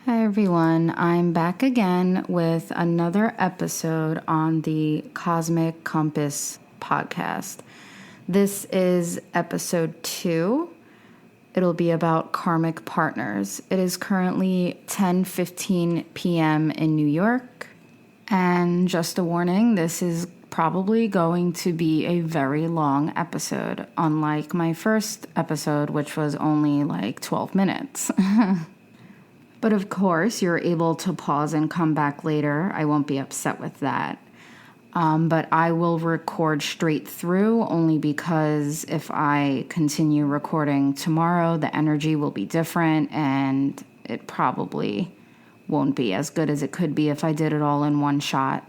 Hi everyone, I'm back again with another episode on the Cosmic Compass podcast. This is episode 2. It'll be about karmic partners. It is currently 10:15 p.m. in New York. And just a warning, this is probably going to be a very long episode, unlike my first episode, which was only like 12 minutes. But of course, you're able to pause and come back later. I won't be upset with that. But I will record straight through only because if I continue recording tomorrow, the energy will be different and it probably won't be as good as it could be if I did it all in one shot.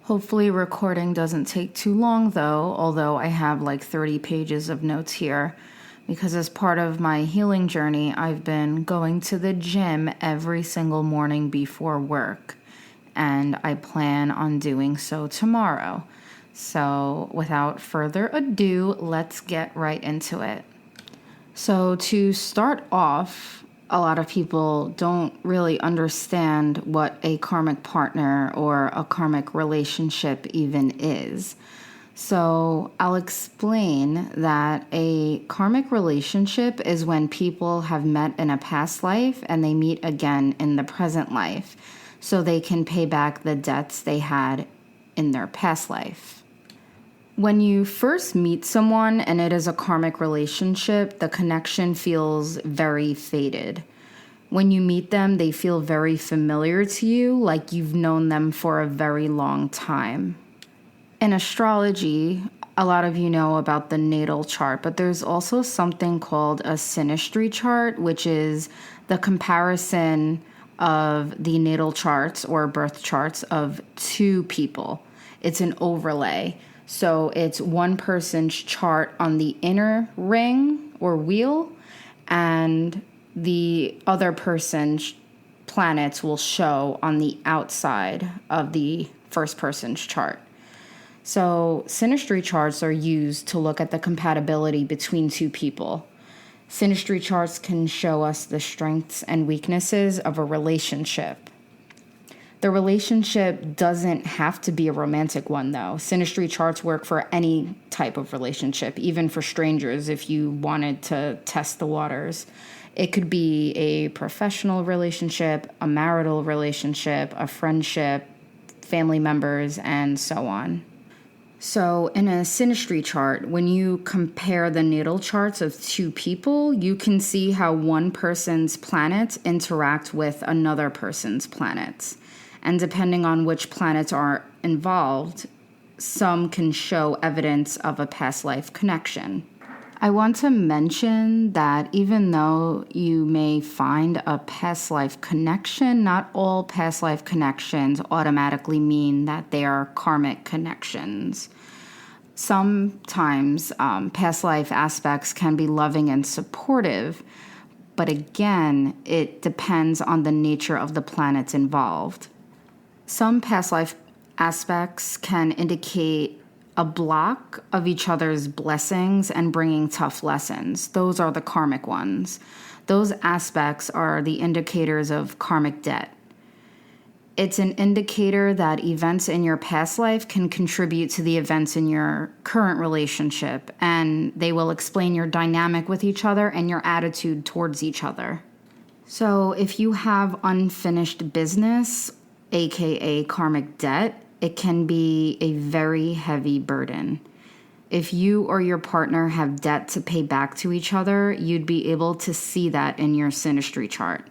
Hopefully recording doesn't take too long though, although I have like 30 pages of notes here. Because as part of my healing journey, I've been going to the gym every single morning before work. And I plan on doing so tomorrow. So without further ado, let's get right into it. So to start off, a lot of people don't really understand what a karmic partner or a karmic relationship even is. So I'll explain that a karmic relationship is when people have met in a past life and they meet again in the present life so they can pay back the debts they had in their past life. When you first meet someone and it is a karmic relationship, the connection feels very faded. When you meet them, they feel very familiar to you, like you've known them for a very long time. In astrology, a lot of you know about the natal chart, but there's also something called a synastry chart, which is the comparison of the natal charts or birth charts of two people. It's an overlay. So it's one person's chart on the inner ring or wheel, and the other person's planets will show on the outside of the first person's chart. So synastry charts are used to look at the compatibility between two people. Synastry charts can show us the strengths and weaknesses of a relationship. The relationship doesn't have to be a romantic one, though. Synastry charts work for any type of relationship, even for strangers if you wanted to test the waters. It could be a professional relationship, a marital relationship, a friendship, family members, and so on. So in a synastry chart, when you compare the natal charts of two people, you can see how one person's planets interact with another person's planets. And depending on which planets are involved, some can show evidence of a past life connection. I want to mention that even though you may find a past life connection, not all past life connections automatically mean that they are karmic connections. Sometimes past life aspects can be loving and supportive, but again, it depends on the nature of the planets involved. Some past life aspects can indicate a block of each other's blessings and bringing tough lessons. Those are the karmic ones. Those aspects are the indicators of karmic debt. It's an indicator that events in your past life can contribute to the events in your current relationship, and they will explain your dynamic with each other and your attitude towards each other. So if you have unfinished business, aka karmic debt, it can be a very heavy burden. If you or your partner have debt to pay back to each other, you'd be able to see that in your synastry chart.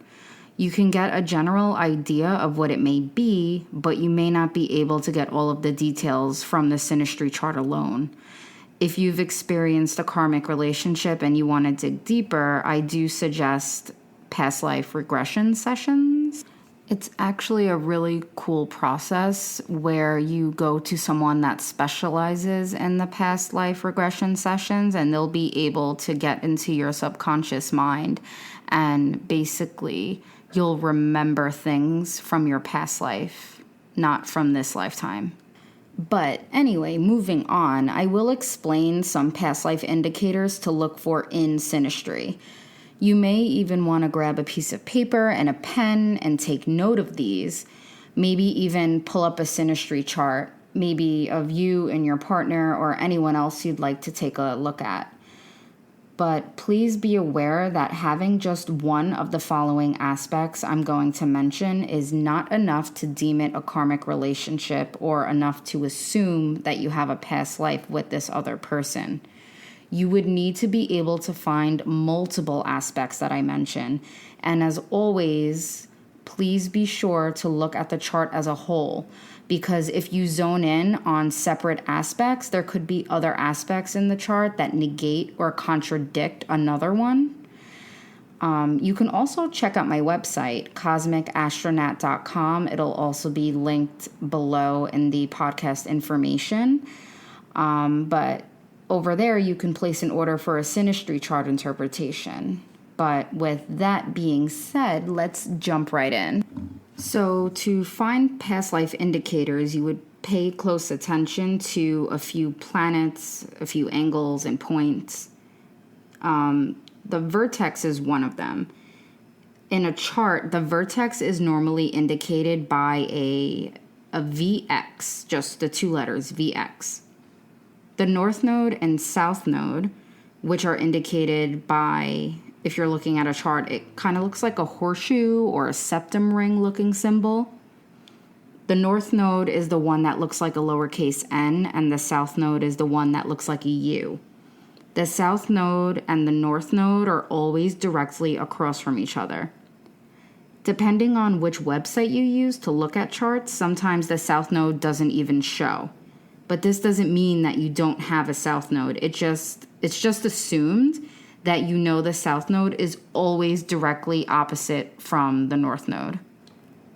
You can get a general idea of what it may be, but you may not be able to get all of the details from the synastry chart alone. If you've experienced a karmic relationship and you want to dig deeper, I do suggest past life regression sessions. It's actually a really cool process where you go to someone that specializes in the past life regression sessions, and they'll be able to get into your subconscious mind, and basically you'll remember things from your past life, not from this lifetime. But anyway, moving on, I will explain some past life indicators to look for in synastry. You may even want to grab a piece of paper and a pen and take note of these. Maybe even pull up a synastry chart, maybe of you and your partner or anyone else you'd like to take a look at. But please be aware that having just one of the following aspects I'm going to mention is not enough to deem it a karmic relationship or enough to assume that you have a past life with this other person. You would need to be able to find multiple aspects that I mention. And as always, please be sure to look at the chart as a whole, because if you zone in on separate aspects, there could be other aspects in the chart that negate or contradict another one. You can also check out my website, cosmicastronaut.com. It'll also be linked below in the podcast information. But over there, you can place an order for a synastry chart interpretation. But with that being said, let's jump right in. So to find past life indicators, you would pay close attention to a few planets, a few angles and points. The vertex is one of them. In a chart, the vertex is normally indicated by a VX, just the two letters, VX. The north node and south node, which are indicated by, if you're looking at a chart, it kind of looks like a horseshoe or a septum ring looking symbol. The north node is the one that looks like a lowercase n, and the south node is the one that looks like a U. The south node and the north node are always directly across from each other. Depending on which website you use to look at charts, sometimes the south node doesn't even show. But this doesn't mean that you don't have a south node. It's just assumed that you know the south node is always directly opposite from the north node.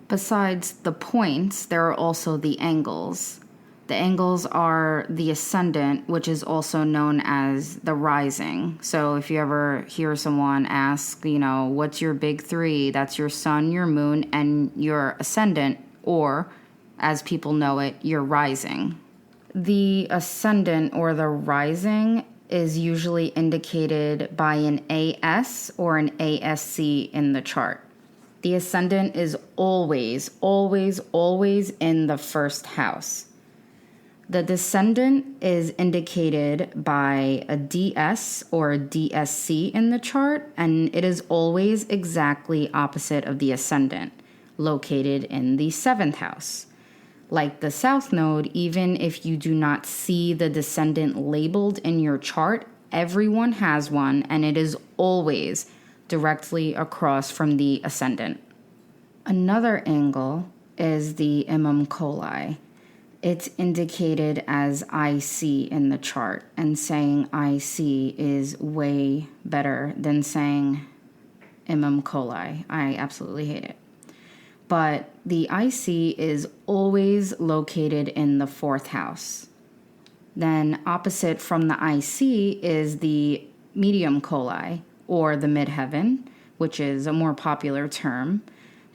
Besides the points, there are also the angles. The angles are the ascendant, which is also known as the rising. So if you ever hear someone ask, what's your big three? That's your sun, your moon, and your ascendant, or as people know it, your rising. The ascendant or the rising is usually indicated by an AS or an ASC in the chart. The ascendant is always, always, always in the first house. The descendant is indicated by a DS or a DSC in the chart, and it is always exactly opposite of the ascendant, located in the seventh house. Like the south node, even if you do not see the descendant labeled in your chart, everyone has one, and it is always directly across from the ascendant. Another angle is the Imam Coli. It's indicated as IC in the chart, and saying IC is way better than saying Imam Coli. I absolutely hate it. But the IC is always located in the fourth house. Then opposite from the IC is the medium coli, or the midheaven, which is a more popular term.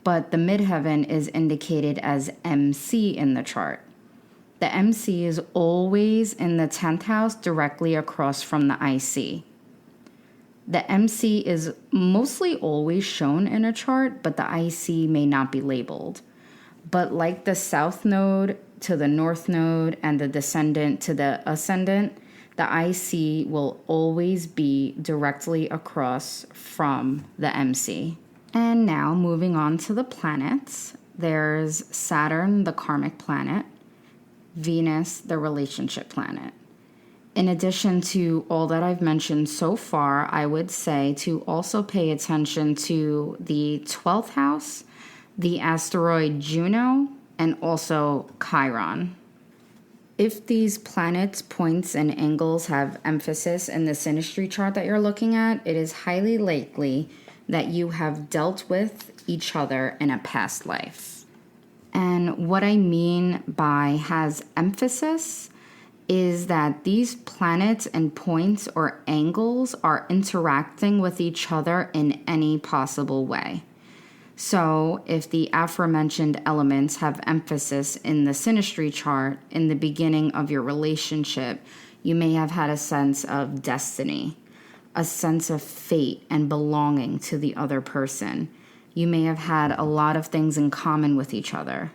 But the midheaven is indicated as MC in the chart. The MC is always in the 10th house directly across from the IC. The MC is mostly always shown in a chart, but the IC may not be labeled. But like the south node to the north node and the descendant to the ascendant, the IC will always be directly across from the MC. And now moving on to the planets, there's Saturn, the karmic planet, Venus, the relationship planet. In addition to all that I've mentioned so far, I would say to also pay attention to the 12th house, the asteroid Juno, and also Chiron. If these planets, points, and angles have emphasis in the synastry chart that you're looking at, it is highly likely that you have dealt with each other in a past life. And what I mean by has emphasis is that these planets and points or angles are interacting with each other in any possible way. So if the aforementioned elements have emphasis in the synastry chart in the beginning of your relationship, you may have had a sense of destiny. a sense of fate and belonging to the other person. You may have had a lot of things in common with each other.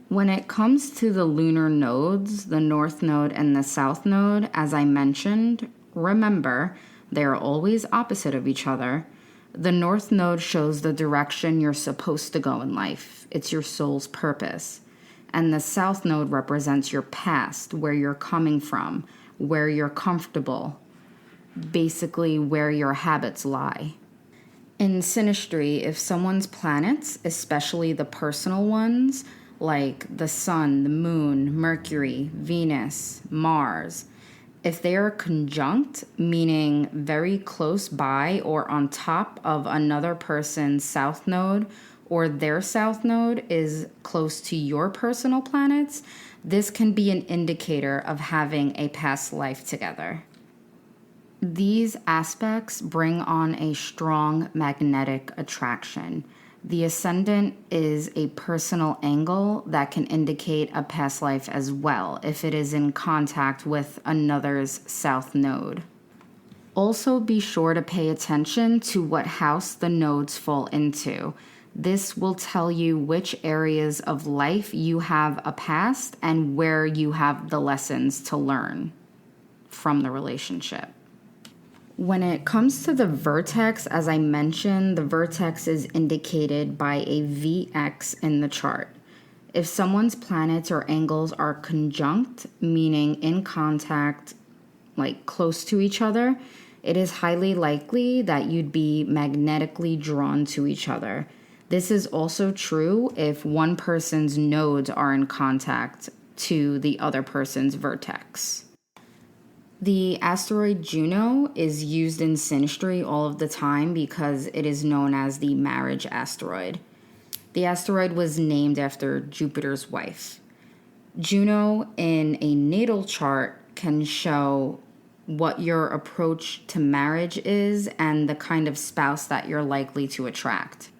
When it comes to the lunar nodes, the North Node and the South Node, as I mentioned, remember, they are always opposite of each other. The North Node shows the direction you're supposed to go in life. It's your soul's purpose. And the South Node represents your past, where you're coming from, where you're comfortable, basically where your habits lie. In synastry, if someone's planets, especially the personal ones, like the sun, the moon, Mercury, Venus, Mars, if they are conjunct, meaning very close by or on top of another person's south node, or their south node is close to your personal planets, this can be an indicator of having a past life together. These aspects bring on a strong magnetic attraction. The ascendant is a personal angle that can indicate a past life as well if it is in contact with another's south node. Also, be sure to pay attention to what house the nodes fall into. This will tell you which areas of life you have a past and where you have the lessons to learn from the relationship. When it comes to the vertex, as I mentioned, the vertex is indicated by a VX in the chart. If someone's planets or angles are conjunct, meaning in contact, like close to each other, it is highly likely that you'd be magnetically drawn to each other. This is also true if one person's nodes are in contact to the other person's vertex. The asteroid Juno is used in synastry all of the time because it is known as the marriage asteroid. The asteroid was named after Jupiter's wife. Juno in a natal chart can show what your approach to marriage is and the kind of spouse that you're likely to attract.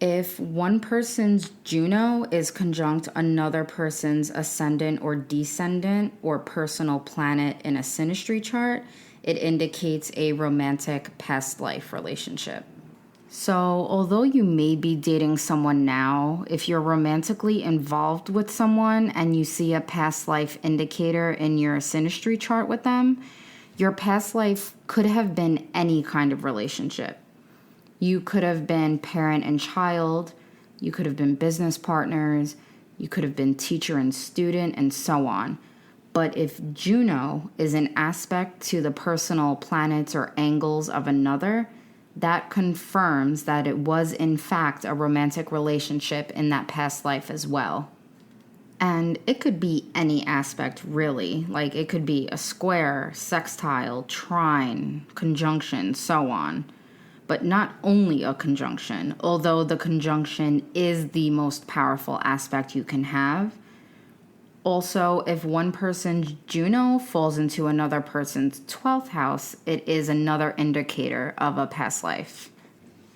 If one person's Juno is conjunct another person's ascendant or descendant or personal planet in a synastry chart, it indicates a romantic past life relationship. So, although you may be dating someone now, if you're romantically involved with someone and you see a past life indicator in your synastry chart with them, your past life could have been any kind of relationship. You could have been parent and child, you could have been business partners, you could have been teacher and student, and so on. But if Juno is an aspect to the personal planets or angles of another, that confirms that it was in fact a romantic relationship in that past life as well. And it could be any aspect, really. Like it could be a square, sextile, trine, conjunction, so on. But not only a conjunction, although the conjunction is the most powerful aspect you can have. Also, if one person's Juno falls into another person's 12th house, it is another indicator of a past life.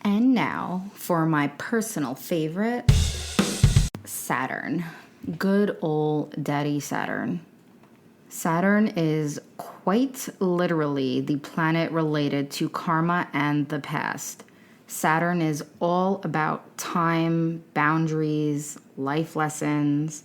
And now, for my personal favorite, Saturn. Good old Daddy Saturn. Saturn is quite literally the planet related to karma and the past. Saturn is all about time, boundaries, life lessons.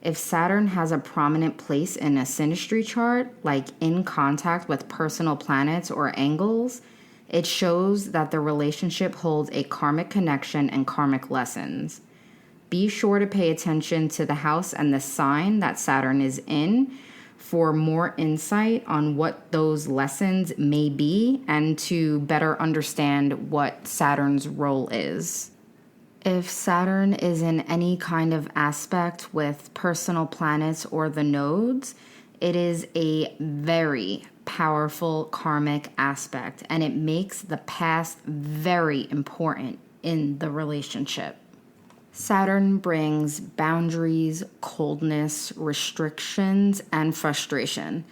If Saturn has a prominent place in a synastry chart, like in contact with personal planets or angles, it shows that the relationship holds a karmic connection and karmic lessons. Be sure to pay attention to the house and the sign that Saturn is in for more insight on what those lessons may be and to better understand what Saturn's role is. If Saturn is in any kind of aspect with personal planets or the nodes, it is a very powerful karmic aspect, and it makes the past very important in the relationship. Saturn brings boundaries, coldness, restrictions, and frustration.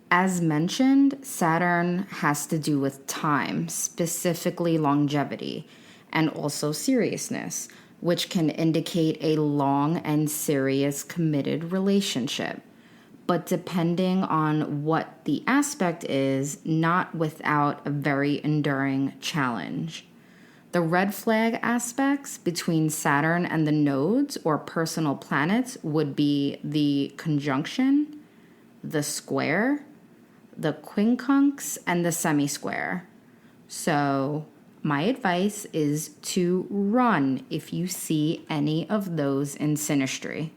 As mentioned, Saturn has to do with time, specifically longevity, and also seriousness, which can indicate a long and serious committed relationship. but depending on what the aspect is, not without a very enduring challenge. The red flag aspects between Saturn and the nodes or personal planets would be the conjunction, the square, the quincunx, and the semi-square. So my advice is to run if you see any of those in synastry.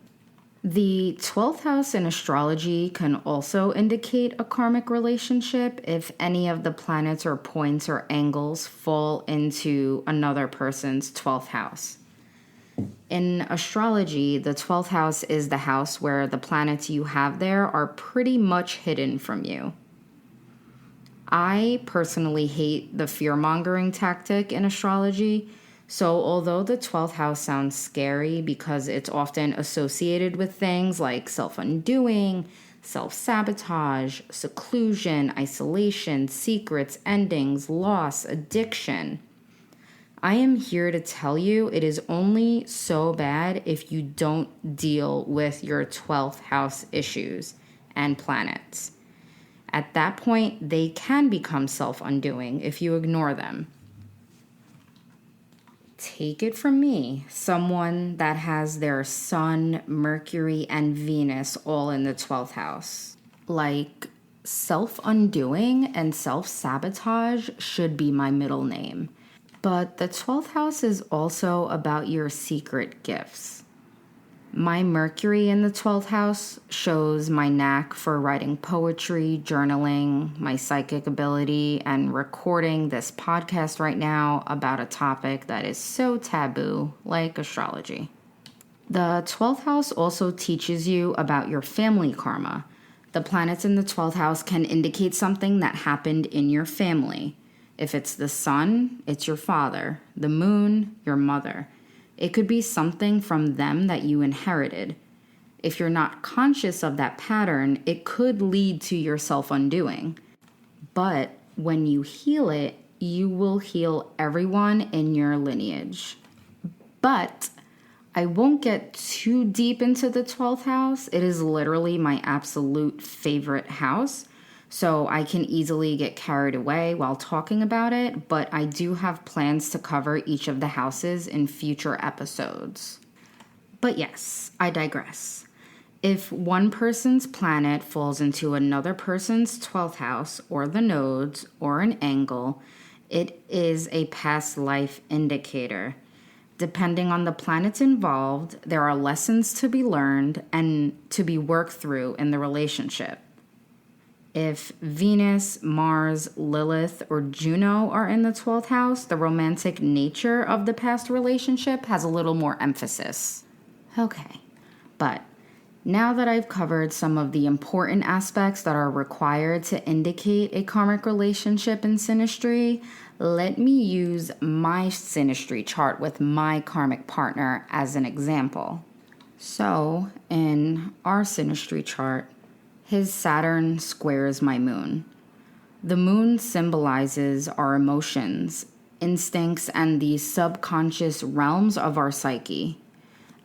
The 12th house in astrology can also indicate a karmic relationship if any of the planets or points or angles fall into another person's 12th house. In astrology, the 12th house is the house where the planets you have there are pretty much hidden from you. I personally hate the fear-mongering tactic in astrology. So although the 12th house sounds scary because it's often associated with things like self-undoing, self-sabotage, seclusion, isolation, secrets, endings, loss, addiction, I am here to tell you it is only so bad if you don't deal with your 12th house issues and planets. At that point, they can become self-undoing if you ignore them. Take it from me, someone that has their Sun, Mercury, and Venus all in the 12th house. Like, self-undoing and self-sabotage should be my middle name. But the 12th house is also about your secret gifts. My Mercury in the 12th house shows my knack for writing poetry, journaling, my psychic ability, and recording this podcast right now about a topic that is so taboo, like astrology. The 12th house also teaches you about your family karma. The planets in the 12th house can indicate something that happened in your family. If it's the sun, it's your father. The moon, your mother. It could be something from them that you inherited. If you're not conscious of that pattern, it could lead to your self-undoing. But when you heal it, you will heal everyone in your lineage. But I won't get too deep into the 12th house. It is literally my absolute favorite house. So I can easily get carried away while talking about it, but I do have plans to cover each of the houses in future episodes. But yes, I digress. If one person's planet falls into another person's 12th house, or the nodes, or an angle, it is a past life indicator. Depending on the planets involved, there are lessons to be learned and to be worked through in the relationship. If Venus, Mars, Lilith, or Juno are in the 12th house, the romantic nature of the past relationship has a little more emphasis. Okay, but now that I've covered some of the important aspects that are required to indicate a karmic relationship in synastry, let me use my synastry chart with my karmic partner as an example. So, in our synastry chart, his Saturn squares my moon. The moon symbolizes our emotions, instincts, and the subconscious realms of our psyche.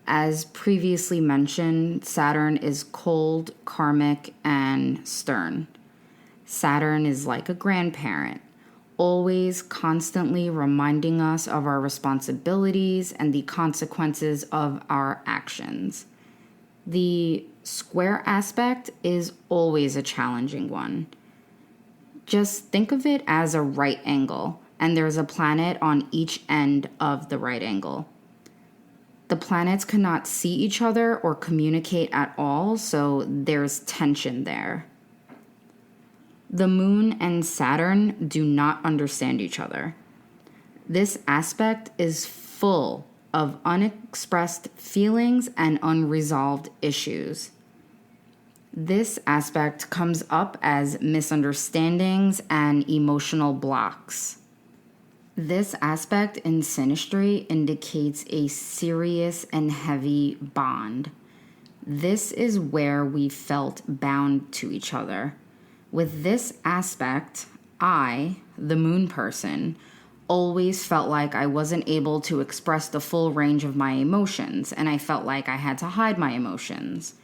As previously mentioned, Saturn is cold, karmic, and stern. Saturn is like a grandparent, always constantly reminding us of our responsibilities and the consequences of our actions. The square aspect is always a challenging one. Just think of it as a right angle, and there's a planet on each end of the right angle. The planets cannot see each other or communicate at all, so there's tension there. The moon and Saturn do not understand each other. This aspect is full of unexpressed feelings and unresolved issues. This aspect comes up as misunderstandings and emotional blocks. This aspect in synastry indicates a serious and heavy bond. This is where we felt bound to each other. With this aspect, I, the moon person, always felt like I wasn't able to express the full range of my emotions, and I felt like I had to hide my emotions.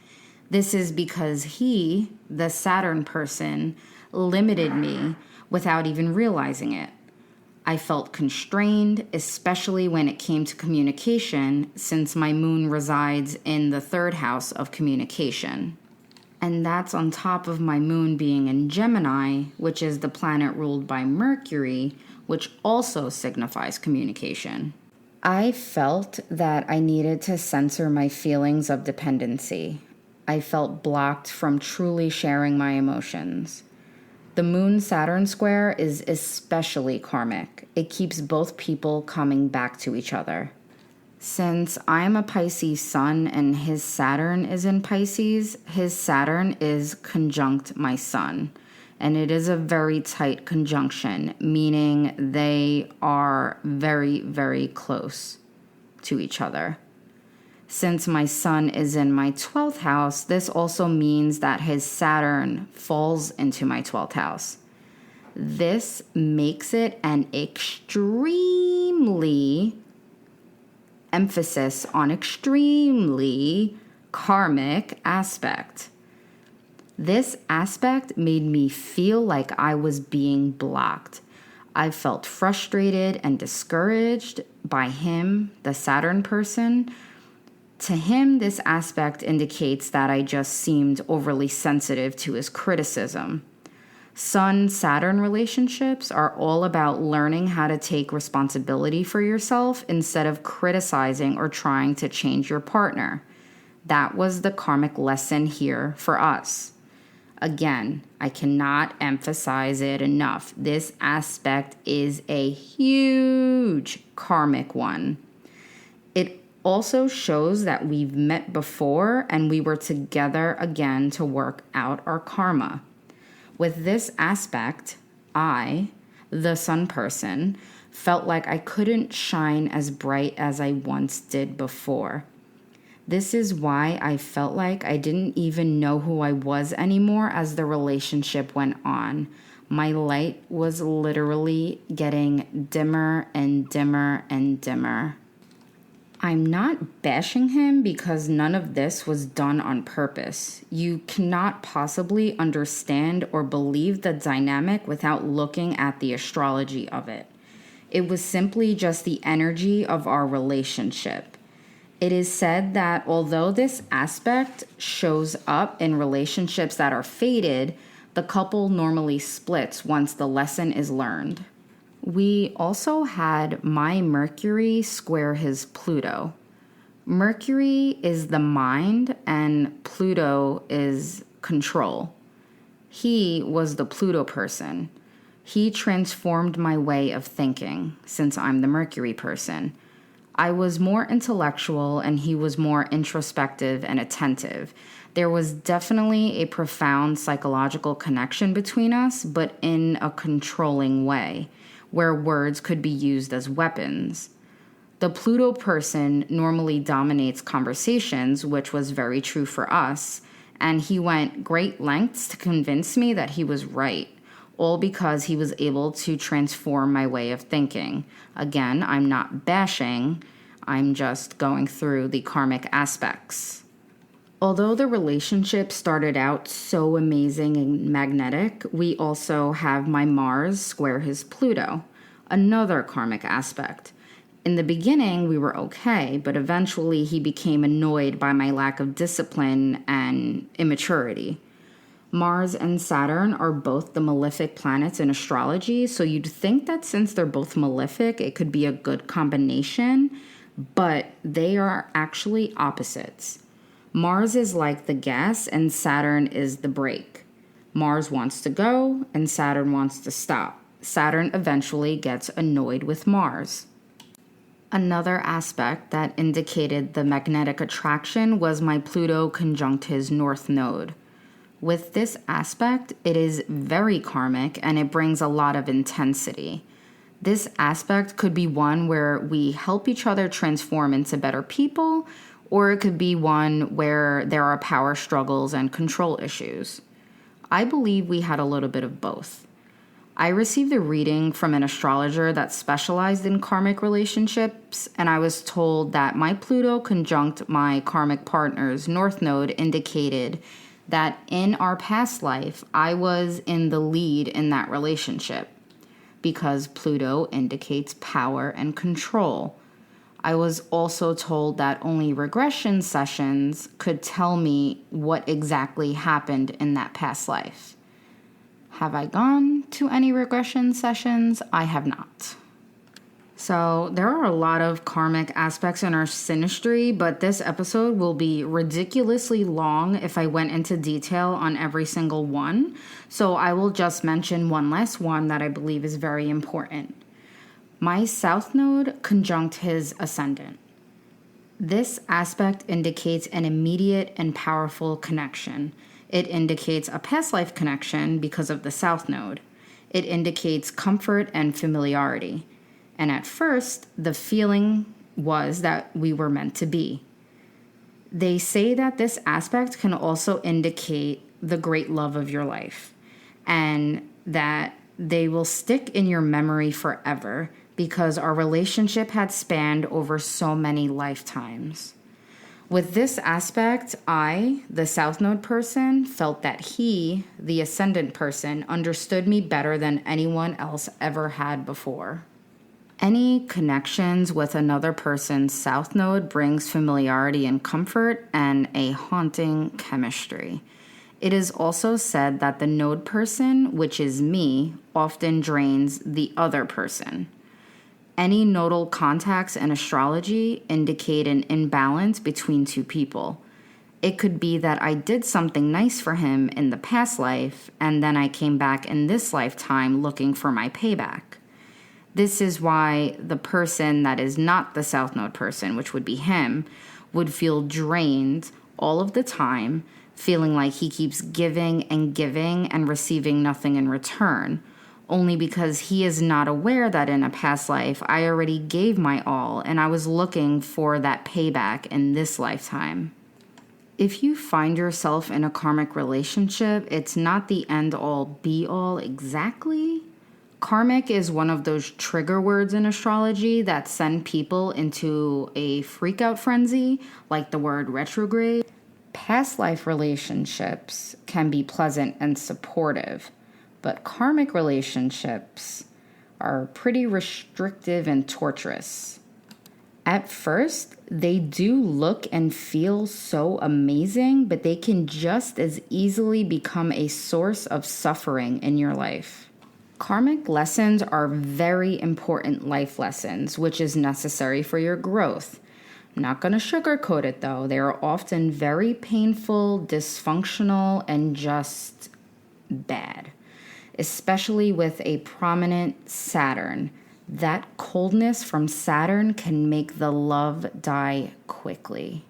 This is because he, the Saturn person, limited me without even realizing it. I felt constrained, especially when it came to communication, since my moon resides in the third house of communication. And that's on top of my moon being in Gemini, which is the planet ruled by Mercury, which also signifies communication. I felt that I needed to censor my feelings of dependency. I felt blocked from truly sharing my emotions. The Moon-Saturn square is especially karmic. It keeps both people coming back to each other. Since I'm a Pisces sun and his Saturn is in Pisces, his Saturn is conjunct my sun. And it is a very tight conjunction, meaning they are very, very close to each other. Since my sun is in my 12th house, this also means that his Saturn falls into my 12th house. This makes it an extremely, emphasis on extremely, karmic aspect. This aspect made me feel like I was being blocked. I felt frustrated and discouraged by him, the Saturn person. To him, this aspect indicates that I just seemed overly sensitive to his criticism. Sun-Saturn relationships are all about learning how to take responsibility for yourself instead of criticizing or trying to change your partner. That was the karmic lesson here for us. Again, I cannot emphasize it enough. This aspect is a huge karmic one. It also shows that we've met before and we were together again to work out our karma. With this aspect, I, the sun person, felt like I couldn't shine as bright as I once did before. This is why I felt like I didn't even know who I was anymore as the relationship went on. My light was literally getting dimmer and dimmer and dimmer. I'm not bashing him because none of this was done on purpose. You cannot possibly understand or believe the dynamic without looking at the astrology of it. It was simply just the energy of our relationship. It is said that although this aspect shows up in relationships that are fated, the couple normally splits once the lesson is learned. We also had my Mercury square his Pluto. Mercury is the mind and Pluto is control. He was the Pluto person. He transformed my way of thinking since I'm the Mercury person. I was more intellectual and he was more introspective and attentive. There was definitely a profound psychological connection between us, but in a controlling way, where words could be used as weapons. The Pluto person normally dominates conversations, which was very true for us, and he went great lengths to convince me that he was right, all because he was able to transform my way of thinking. Again, I'm not bashing, I'm just going through the karmic aspects. Although the relationship started out so amazing and magnetic, we also have my Mars square his Pluto, another karmic aspect. In the beginning, we were okay, but eventually he became annoyed by my lack of discipline and immaturity. Mars and Saturn are both the malefic planets in astrology, so you'd think that since they're both malefic, it could be a good combination, but they are actually opposites. Mars is like the gas and Saturn is the brake. Mars wants to go and Saturn wants to stop. Saturn eventually gets annoyed with Mars. Another aspect that indicated the magnetic attraction was my Pluto conjunct his north node. With this aspect, it is very karmic and it brings a lot of intensity. This aspect could be one where we help each other transform into better people, or it could be one where there are power struggles and control issues. I believe we had a little bit of both. I received a reading from an astrologer that specialized in karmic relationships, and I was told that my Pluto conjunct my karmic partner's North Node indicated that in our past life, I was in the lead in that relationship because Pluto indicates power and control. I was also told that only regression sessions could tell me what exactly happened in that past life. Have I gone to any regression sessions? I have not. So there are a lot of karmic aspects in our synastry, but this episode will be ridiculously long if I went into detail on every single one. So I will just mention one last one that I believe is very important. My South Node conjunct his ascendant. This aspect indicates an immediate and powerful connection. It indicates a past life connection because of the South Node. It indicates comfort and familiarity. And at first, the feeling was that we were meant to be. They say that this aspect can also indicate the great love of your life and that they will stick in your memory forever because our relationship had spanned over so many lifetimes. With this aspect, I, the South Node person, felt that he, the Ascendant person, understood me better than anyone else ever had before. Any connections with another person's South Node brings familiarity and comfort and a haunting chemistry. It is also said that the node person, which is me, often drains the other person. Any nodal contacts in astrology indicate an imbalance between two people. It could be that I did something nice for him in the past life, and then I came back in this lifetime looking for my payback. This is why the person that is not the South Node person, which would be him, would feel drained all of the time, feeling like he keeps giving and receiving nothing in return. Only because he is not aware that in a past life, I already gave my all and I was looking for that payback in this lifetime. If you find yourself in a karmic relationship, it's not the end-all, be-all exactly. Karmic is one of those trigger words in astrology that send people into a freak-out frenzy, like the word retrograde. Past life relationships can be pleasant and supportive, but karmic relationships are pretty restrictive and torturous. At first, they do look and feel so amazing, but they can just as easily become a source of suffering in your life. Karmic lessons are very important life lessons, which is necessary for your growth. I'm not going to sugarcoat it though. They are often very painful, dysfunctional, and just bad. Especially with a prominent Saturn. That coldness from Saturn can make the love die quickly.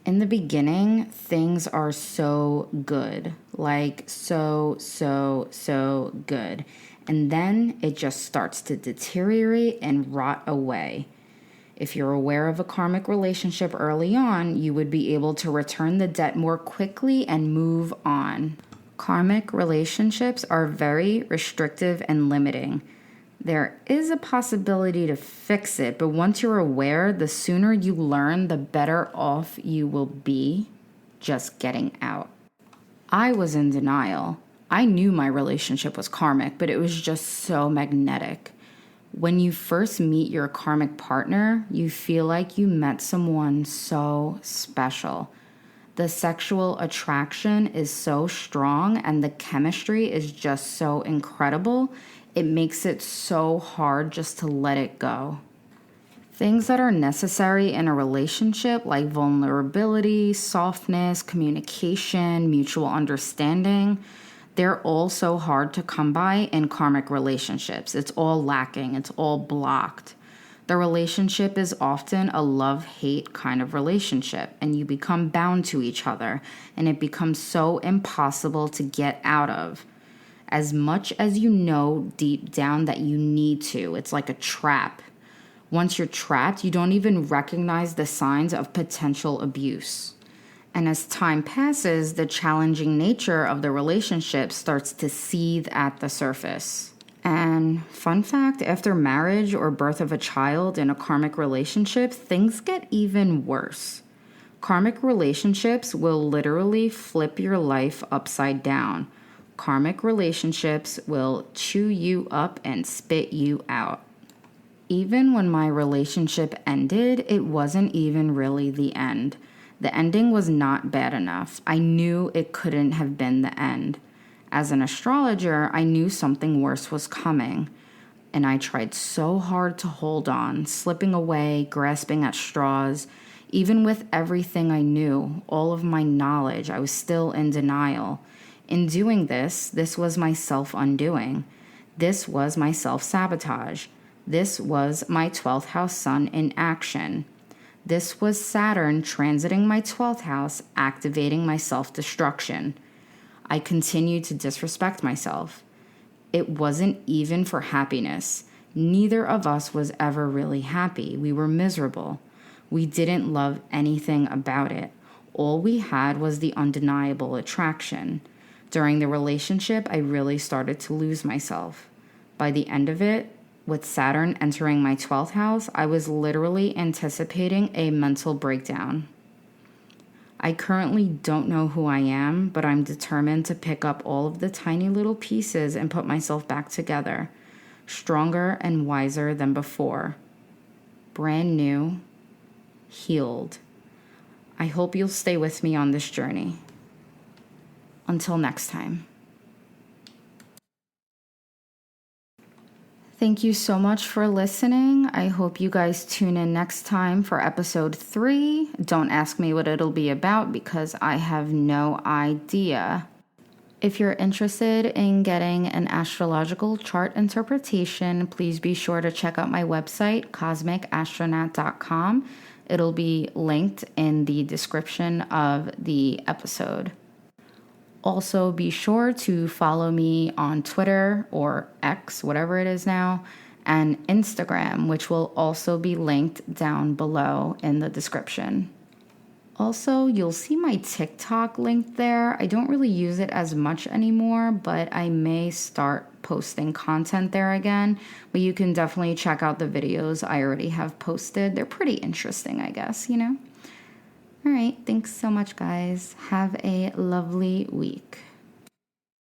In the beginning, things are so good, like so good. And then it just starts to deteriorate and rot away. If you're aware of a karmic relationship early on, you would be able to return the debt more quickly and move on. Karmic relationships are very restrictive and limiting. There is a possibility to fix it, but once you're aware, the sooner you learn, the better off you will be just getting out. I was in denial. I knew my relationship was karmic, but it was just so magnetic. When you first meet your karmic partner, you feel like you met someone so special. The sexual attraction is so strong and the chemistry is just so incredible. It makes it so hard just to let it go. Things that are necessary in a relationship like vulnerability, softness, communication, mutual understanding, they're all so hard to come by in karmic relationships. It's all lacking. It's all blocked. The relationship is often a love-hate kind of relationship, and you become bound to each other, and it becomes so impossible to get out of. As much as you know deep down that you need to, it's like a trap. Once you're trapped, you don't even recognize the signs of potential abuse. And as time passes, the challenging nature of the relationship starts to seethe at the surface. And fun fact, after marriage or birth of a child in a karmic relationship, things get even worse. Karmic relationships will literally flip your life upside down. Karmic relationships will chew you up and spit you out. Even when my relationship ended, it wasn't even really the end. The ending was not bad enough. I knew it couldn't have been the end. As an astrologer, I knew something worse was coming, and I tried so hard to hold on, slipping away, grasping at straws. Even with everything I knew, all of my knowledge, I was still in denial. In doing this was my self-undoing. This was my self-sabotage. This was my 12th house sun in action. This was Saturn transiting my 12th house, activating my self-destruction. I continued to disrespect myself. It wasn't even for happiness. Neither of us was ever really happy. We were miserable. We didn't love anything about it. All we had was the undeniable attraction. During the relationship, I really started to lose myself. By the end of it, with Saturn entering my 12th house, I was literally anticipating a mental breakdown. I currently don't know who I am, but I'm determined to pick up all of the tiny little pieces and put myself back together, stronger and wiser than before. Brand new, healed. I hope you'll stay with me on this journey. Until next time. Thank you so much for listening. I hope you guys tune in next time for episode 3. Don't ask me what it'll be about because I have no idea. If you're interested in getting an astrological chart interpretation, please be sure to check out my website, cosmicastronaut.com. It'll be linked in the description of the episode. Also, be sure to follow me on Twitter or X, whatever it is now, and Instagram, which will also be linked down below in the description. Also, you'll see my TikTok linked there. I don't really use it as much anymore, but I may start posting content there again. But you can definitely check out the videos I already have posted. They're pretty interesting, I guess, you know? All right, thanks so much, guys. Have a lovely week.